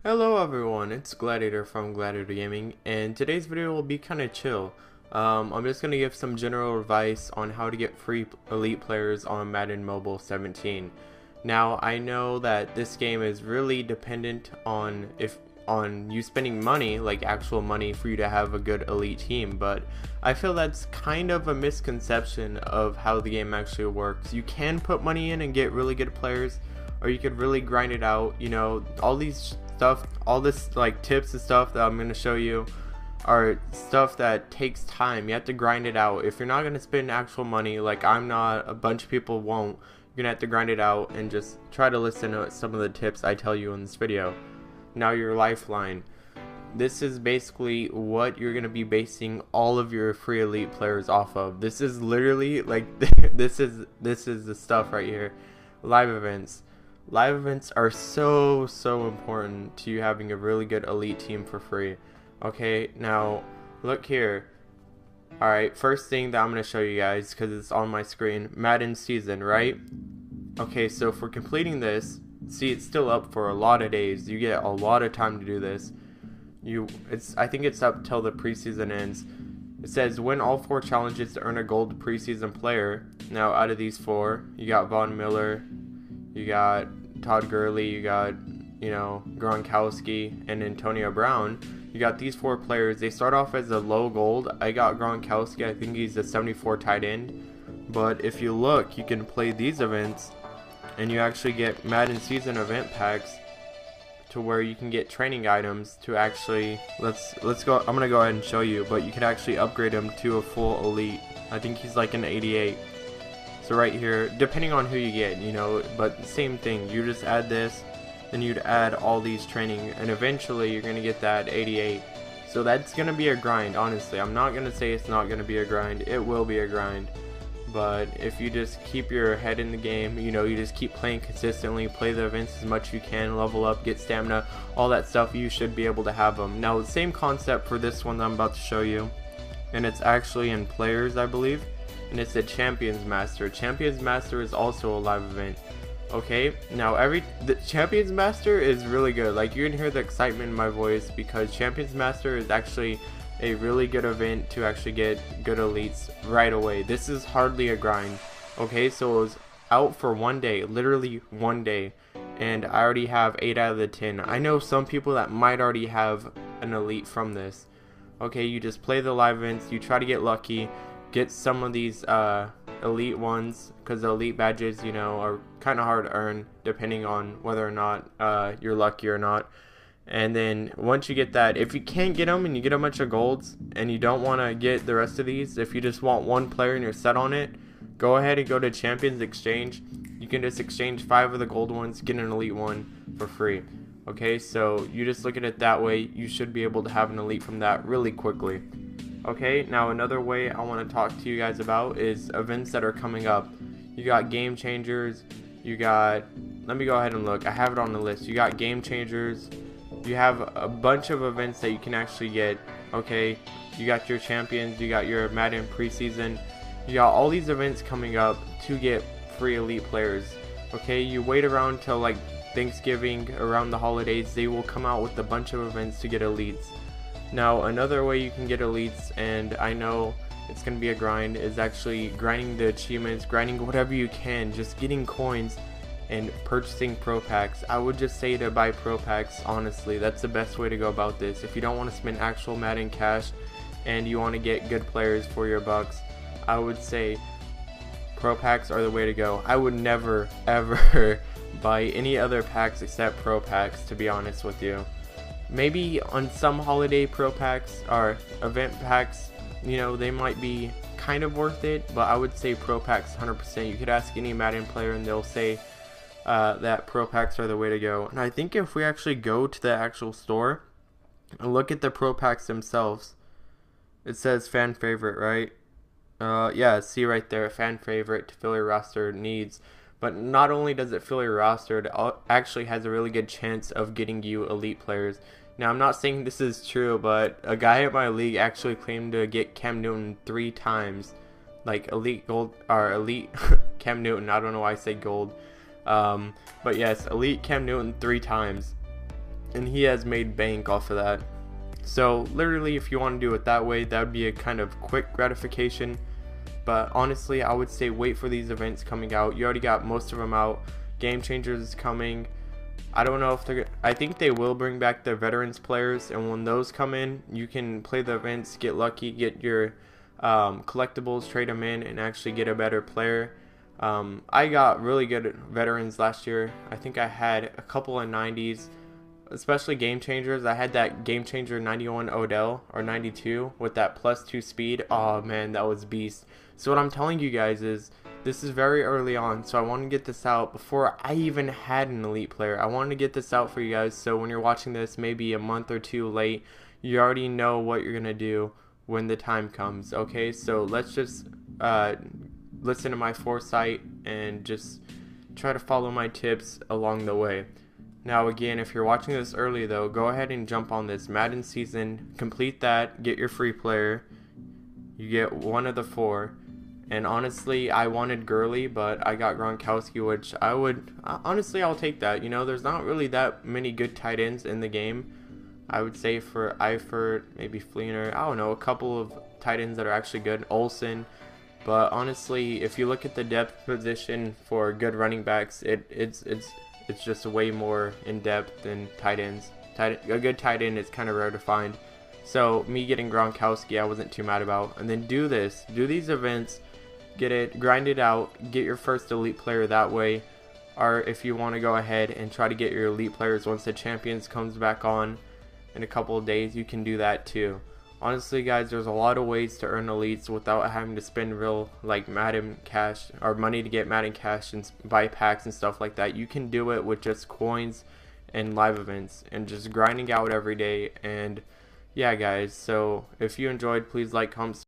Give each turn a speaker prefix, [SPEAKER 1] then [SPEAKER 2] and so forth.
[SPEAKER 1] Hello everyone, it's Gladiator from Gladiator Gaming, and today's video will be kind of chill. I'm just going to give some general advice on how to get free elite players on Madden Mobile 17. Now, I know that this game is really dependent on you spending money, like actual money, for you to have a good elite team, but I feel that's kind of a misconception of how the game actually works. You can put money in and get really good players, or you could really grind it out. You know, all this like tips and stuff that I'm going to show you are stuff that takes time. You have to grind it out. If you're not going to spend actual money, like I'm not, a bunch of people won't, you're going to have to grind it out and just try to listen to some of the tips I tell you in this video. Now, your lifeline. This is basically what you're going to be basing all of your free elite players off of. This is literally like this is the stuff right here. Live events. Live events are so important to you having a really good elite team for free. Okay, now look here. Alright, first thing that I'm going to show you guys, because it's on my screen, Madden season, right? Okay, so for completing this, see, it's still up for a lot of days. You get a lot of time to do this. I think it's up till the preseason ends. It says win all 4 challenges to earn a gold preseason player. Now, out of these 4, you got Von Miller, you got Todd Gurley, you got, Gronkowski and Antonio Brown. You got these 4 players. They start off as a low gold. I got Gronkowski. I think he's a 74 tight end. But if you look, you can play these events and you actually get Madden season event packs to where you can get training items to actually, let's go. I'm going to go ahead and show you, but you can actually upgrade him to a full elite. I think he's like an 88. So right here, depending on who you get, but same thing, you just add this, then you'd add all these training, and eventually you're going to get that 88. So that's going to be a grind, honestly. I'm not going to say it's not going to be a grind. It will be a grind. But if you just keep your head in the game, you just keep playing consistently, play the events as much as you can, level up, get stamina, all that stuff, you should be able to have them. Now, the same concept for this one that I'm about to show you, and it's actually in players, I believe. And it's a Champions Master. Champions Master is also a live event. Okay, now the Champions Master is really good. Like, you can hear the excitement in my voice because Champions Master is actually a really good event to actually get good elites right away. This is hardly a grind. Okay, so it was out for 1 day, literally 1 day, and I already have 8 out of the 10. I know some people that might already have an elite from this. Okay, you just play the live events, you try to get lucky, get some of these elite ones, because the elite badges, are kind of hard to earn depending on whether or not you're lucky or not. And then once you get that, if you can't get them and you get a bunch of golds and you don't want to get the rest of these, if you just want one player and you're set on it, go ahead and go to Champions Exchange. You can just exchange 5 of the gold ones, get an elite one for free. Okay, so you just look at it that way. You should be able to have an elite from that really quickly. Okay, now another way I want to talk to you guys about is events that are coming up. You got Game Changers, you got, let me go ahead and look, I have it on the list. You got Game Changers, you have a bunch of events that you can actually get. Okay, you got your Champions, you got your Madden preseason, you got all these events coming up to get free elite players. Okay, you wait around till like Thanksgiving, around the holidays, they will come out with a bunch of events to get elites. Now, another way you can get elites, and I know it's going to be a grind, is actually grinding the achievements, grinding whatever you can, just getting coins and purchasing pro packs. I would just say to buy pro packs, honestly. That's the best way to go about this. If you don't want to spend actual Madden cash and you want to get good players for your bucks, I would say pro packs are the way to go. I would never, ever buy any other packs except pro packs, to be honest with you. Maybe on some holiday pro packs or event packs, they might be kind of worth it, but I would say pro packs 100%. You could ask any Madden player and they'll say that pro packs are the way to go. And I think if we actually go to the actual store and look at the pro packs themselves, it says fan favorite, right? Yeah, see right there, fan favorite to fill your roster needs. But not only does it fill your roster, it actually has a really good chance of getting you elite players. Now, I'm not saying this is true, but a guy in my league actually claimed to get Cam Newton 3 times. Like elite gold, or elite Cam Newton, I don't know why I say gold. But yes, elite Cam Newton 3 times. and he has made bank off of that. So literally, if you want to do it that way, that would be a kind of quick gratification. But honestly, I would say wait for these events coming out. You already got most of them out. Game Changers is coming. I don't know if I think they will bring back the veterans players, and when those come in, you can play the events, get lucky, get your collectibles, trade them in, and actually get a better player. I got really good veterans last year. I think I had a couple of 90s, especially Game Changers. I had that Game Changer 91 Odell, or 92, with that +2 speed. Oh man, that was beast. So what I'm telling you guys is, this is very early on, so I want to get this out before I even had an elite player. I wanted to get this out for you guys, so when you're watching this maybe a month or two late, you already know what you're going to do when the time comes. Okay, so let's just listen to my foresight and just try to follow my tips along the way. Now again, if you're watching this early though, go ahead and jump on this Madden season, complete that, get your free player. You get one of the 4. And honestly, I wanted Gurley, but I got Gronkowski, which honestly, I'll take that. You know, there's not really that many good tight ends in the game. I would say for Eifert, maybe Fleener, I don't know, a couple of tight ends that are actually good, Olsen. But honestly, if you look at the depth position for good running backs, it's just way more in depth than tight ends. A good tight end is kind of rare to find. So me getting Gronkowski, I wasn't too mad about. And then do these events. Get it, grind it out, get your first elite player that way. Or if you want to go ahead and try to get your elite players once the Champions comes back on in a couple of days, you can do that too. Honestly guys, there's a lot of ways to earn elites without having to spend real like Madden cash or money to get Madden cash and buy packs and stuff like that. You can do it with just coins and live events and just grinding out every day. And yeah guys, so if you enjoyed, please like, comment,